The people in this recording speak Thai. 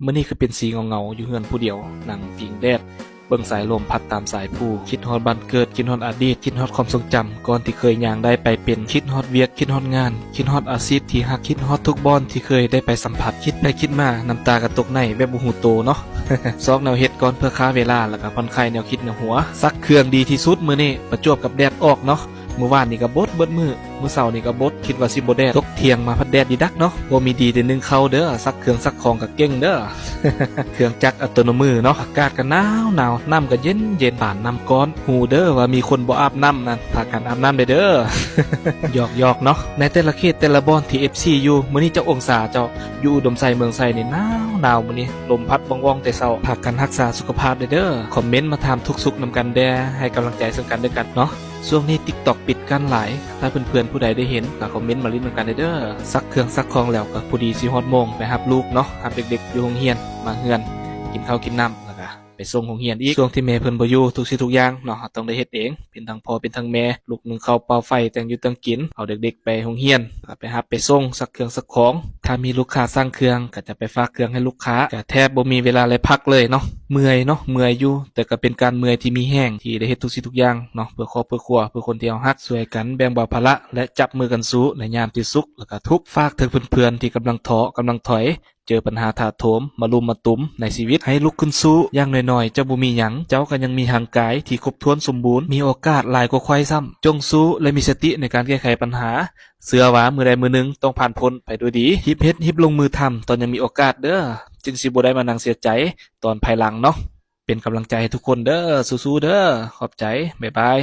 มื้อนี้คือเป็นสีเงาๆอยู่เฮือนผู้เดียวนั่งพิงแดดเบิ่งสายลมพัดตามสายผู้คิดฮอดบ้านเกิดคิดฮอดอดีตคิดฮอดความทรงจำก่อนที่เคยย่างได้ไปเป็นคิดฮอดเวียกคิดฮอดงานคิดฮอดอาชีพที่ฮักคิดฮอดทุกบอนที่เคยได้ไปสัมผัสคิดไปคิดมาน้ำตากระตกในแบบบ่ฮู้โตเนาะ ซอกแนวเฮ็ดก่อนเพื่อฆ่าเวลาแล้วก็ผ่อนคลายแนวคิดแนวหัวซักเครื่องดีที่สุดมื้อนี้ประจวบกับแดดออกเนาะเมื่อวานนี่ก็บดเบิดมื้อเช้านี่ก็บดคิดว่าสิบ่แดดตกเที่ยงมาพัดแดดดีดักเนาะบ่มีดีแต่นึ่งข้าวเด้อซักเครื่องซักของก็เก่งเด้อ เครื่องจักรอัตโนมือเนาะอากาศก็หนาวน้ำก็เย็นป่านน้ำก้อนหูเด้อว่ามีคนบ่อาบน้ำนั่นพากันอาบน้ำเด้อ หยอกเนาะในแต่ละเขตแต่ละบอนที่ FC อยู่มื้อนี้เจ้าองศาเจ้าอยู่อุดมไซเมืองไซนี่หนาวมื้อนี้ลมพัดว่องๆแต่เช้าพากันรักษาสุขภาพเด้อคอมเมนต์มาถามทุกสุขนำกันแด่ให้กำลังใจซึ่งกันและกันเนาะช่วงนี้ TikTok ปิดกันหลายถ้าเพื่อนๆผู้ใดได้เห็นก็คอมเมนต์มาลิ้นนำกันเด้อซักเครื่องซักของแล้วก็พอดีสิฮอดโมงไปรับลูกเนาะรับเด็กๆอยู่โรงเรียนมาเฮือนกินข้าวกินน้ำแล้วก็ไปส่งโรงเรียนอีกช่วงที่แม่เพิ่นบ่อยู่ทุกสิ่งทุกอย่างเนาะต้องได้เฮ็ดเองเป็นทั้งพ่อเป็นทั้งแม่ลูกนึ่งข้าวเป่าไฟแต่งอยู่แต่งกินเอาเด็กๆไปโรงเรียนก็ไปรับไปส่งซักเครื่องซักของถ้ามีลูกค้าสั่งเครื่องก็จะไปฝากเครื่องให้ลูกค้าก็แทบบ่มีเวลาเลยพักเลยเนาะเมื่อยเนาะเมื่อยอยู่แต่ก็เป็นการเมื่อยที่มีแห้งที่ได้เฮ็ดทุกสิ่งทุกอย่างเนาะเพื่อครอบเพื่อครัวเพื่อคนที่เฮารักช่วยกันแบ่งเบาภาระและจับมือกันสู้ในยามที่สุขแล้วก็ทุกข์ฝากถึงเพื่อนๆที่กำลังท้อกำลังถอยเจอปัญหาถาโถมมาลุมมาตุ้มในชีวิตให้ลุกขึ้นสู้อย่างน้อยๆเจ้าบ่มีหยังเจ้าก็ยังมีร่างกายที่ครบถ้วนสมบูรณ์มีโอกาสหลายกว่าใครซ้ำจงสู้และมีสติในการแก้ไขปัญหาเชื่อว่ามื้อใดมื้อหนึ่งต้องผ่านพ้นไปด้วยดีฮิบเฮ็ดฮิบลงมือทำตอนยังมีโอกาสเด้อจึงสิบ่ได้มานั่งเสียใจตอนภายหลังเนาะเป็นกำลังใจให้ทุกคนเด้อสู้ๆเด้อขอบใจบ๊ายบาย